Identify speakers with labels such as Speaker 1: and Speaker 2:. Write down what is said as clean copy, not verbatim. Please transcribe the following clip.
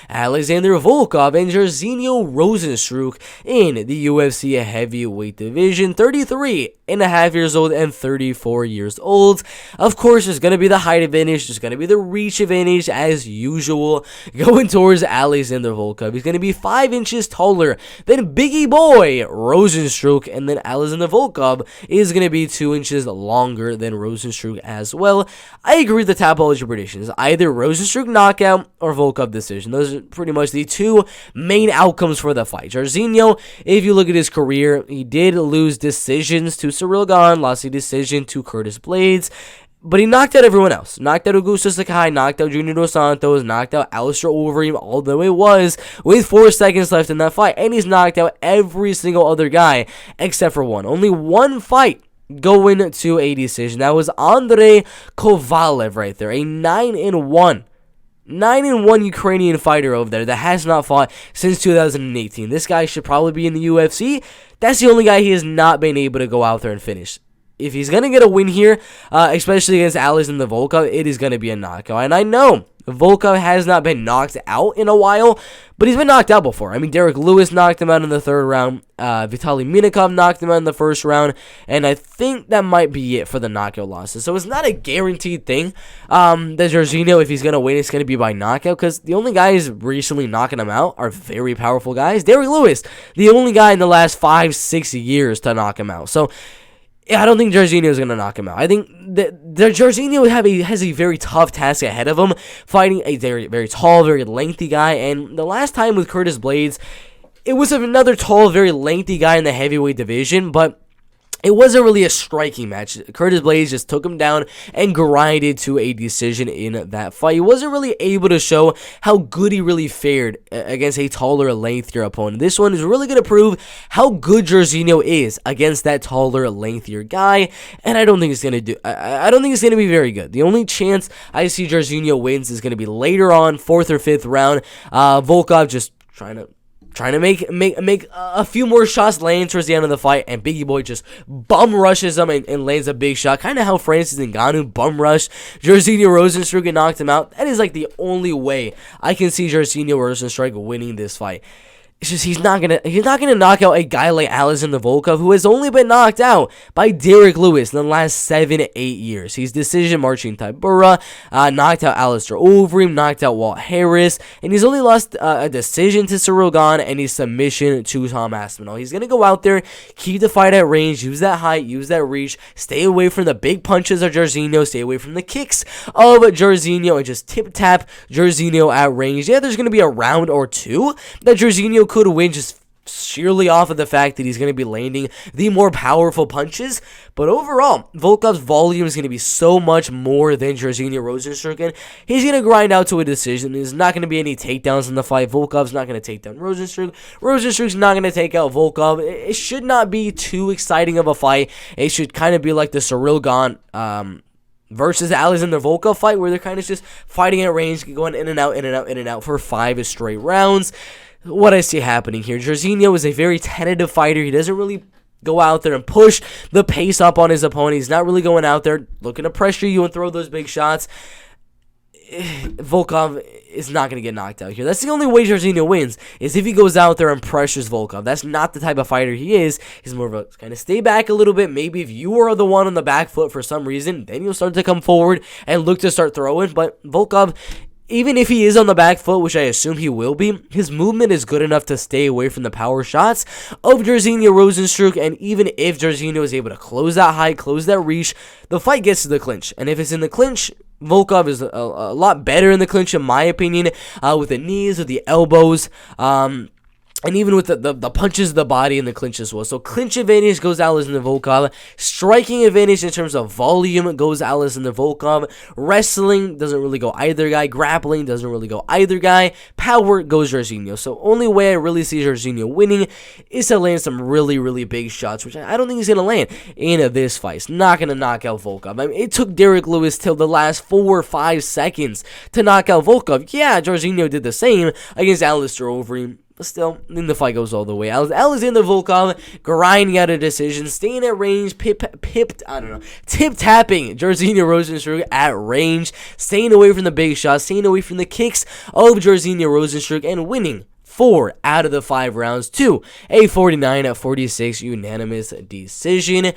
Speaker 1: Alexander Volkov and Jairzinho Rozenstruik in the UFC heavyweight division, 33.5 years old and 34 years old. Of course, there's going to be the height advantage, there's going to be the reach advantage as usual, going towards Alexander Volkov. He's going to be 5 inches taller than Biggie Boy Rozenstruik, and then Alexander Volkov is going to be 2 inches longer than Rozenstruik as well. I agree with the Tapology predictions. Either Rozenstruik knockout or Volkov decision. Those are pretty much the two main outcomes for the fight. Jairzinho, if you look at his career, he did lose decisions to Cyril Gahn, lost a decision to Curtis Blades, but he knocked out everyone else. Knocked out Augusto Sakai, knocked out Junior Dos Santos, knocked out Alistair Overeem, although it was with 4 seconds left in that fight. And he's knocked out every single other guy except for one. Only one fight going to a decision. That was Andrei Kovalev right there. A 9-1 Ukrainian fighter over there that has not fought since 2018. This guy should probably be in the UFC. That's the only guy he has not been able to go out there and finish. If he's going to get a win here, especially against Alexander Volkov, it is going to be a knockout. And I know Volkov has not been knocked out in a while, but he's been knocked out before. I mean, Derek Lewis knocked him out in the 3rd round. Vitaly Minakov knocked him out in the 1st round. And I think that might be it for the knockout losses. So it's not a guaranteed thing that Jairzinho, if he's going to win, it's going to be by knockout. Because the only guys recently knocking him out are very powerful guys. Derek Lewis, the only guy in the last 5-6 years to knock him out. So I don't think Jairzinho is going to knock him out. I think that Jairzinho has a very tough task ahead of him, fighting a very, very tall, very lengthy guy. And the last time with Curtis Blades, it was another tall, very lengthy guy in the heavyweight division, but it wasn't really a striking match. Curtis Blades just took him down and grinded to a decision in that fight. He wasn't really able to show how good he really fared against a taller, lengthier opponent. This one is really going to prove how good Jairzinho is against that taller, lengthier guy, and I don't think it's going to do. I don't think it's going to be very good. The only chance I see Jairzinho wins is going to be later on, 4th or 5th round. Volkov just trying to make a few more shots land towards the end of the fight, and Biggie Boy just bum rushes him and lands a big shot. Kind of how Francis Ngannou bum rushed Jairzinho Rozenstruik and knocked him out. That is like the only way I can see Jairzinho Rozenstruik winning this fight. It's just he's not gonna knock out a guy like Alexander Volkov, who has only been knocked out by Derek Lewis in the last 7 to 8 years. He's decision Marcin Tybura, knocked out Alistair Overeem, knocked out Walt Harris, and he's only lost a decision to Cyril Gahn and a submission to Tom Aspinall. He's gonna go out there, keep the fight at range, use that height, use that reach, stay away from the big punches of Jairzinho, stay away from the kicks of Jairzinho, and just tip-tap Jairzinho at range. Yeah, there's gonna be a round or two that Jairzinho could win just sheerly off of the fact that he's going to be landing the more powerful punches, but overall, Volkov's volume is going to be so much more than Jairzinho Rozenstruik, and he's going to grind out to a decision. There's not going to be any takedowns in the fight. Volkov's not going to take down Rozenstruik. Rozenstruik's not going to take out Volkov. It should not be too exciting of a fight. It should kind of be like the Cyril Gahn versus Alexander Volkov fight, where they're kind of just fighting at range, going in and out, in and out, in and out for 5 straight rounds. What I see happening here, Jairzinho is a very tentative fighter. He doesn't really go out there and push the pace up on his opponent. He's not really going out there looking to pressure you and throw those big shots. Volkov is not going to get knocked out here. That's the only way Jairzinho wins, is if he goes out there and pressures Volkov. That's not the type of fighter he is. He's more of a kind of stay back a little bit. Maybe if you are the one on the back foot for some reason, then you'll start to come forward and look to start throwing. But Volkov, even if he is on the back foot, which I assume he will be, his movement is good enough to stay away from the power shots of Jairzinho Rozenstruik, and even if Jairzinho is able to close that height, close that reach, the fight gets to the clinch. And if it's in the clinch, Volkov is a lot better in the clinch, in my opinion, with the knees, with the elbows, and even with the punches of the body in the clinch as well. So clinch advantage goes Alexander Volkov. Striking advantage in terms of volume goes Alexander Volkov. Wrestling doesn't really go either guy. Grappling doesn't really go either guy. Power goes Jairzinho. So only way I really see Jairzinho winning is to land some really, really big shots, which I don't think he's going to land in this fight. He's not going to knock out Volkov. I mean, it took Derek Lewis till the last 4 or 5 seconds to knock out Volkov. Yeah, Jairzinho did the same against Alistair Overeem. But still, then the fight goes all the way. Alexander Volkov grinding out a decision, staying at range, tip-tapping Jairzinho Rozenstruik at range, staying away from the big shots, staying away from the kicks of Jairzinho Rozenstruik, and winning 4 out of the 5 rounds to a 49-46 unanimous decision.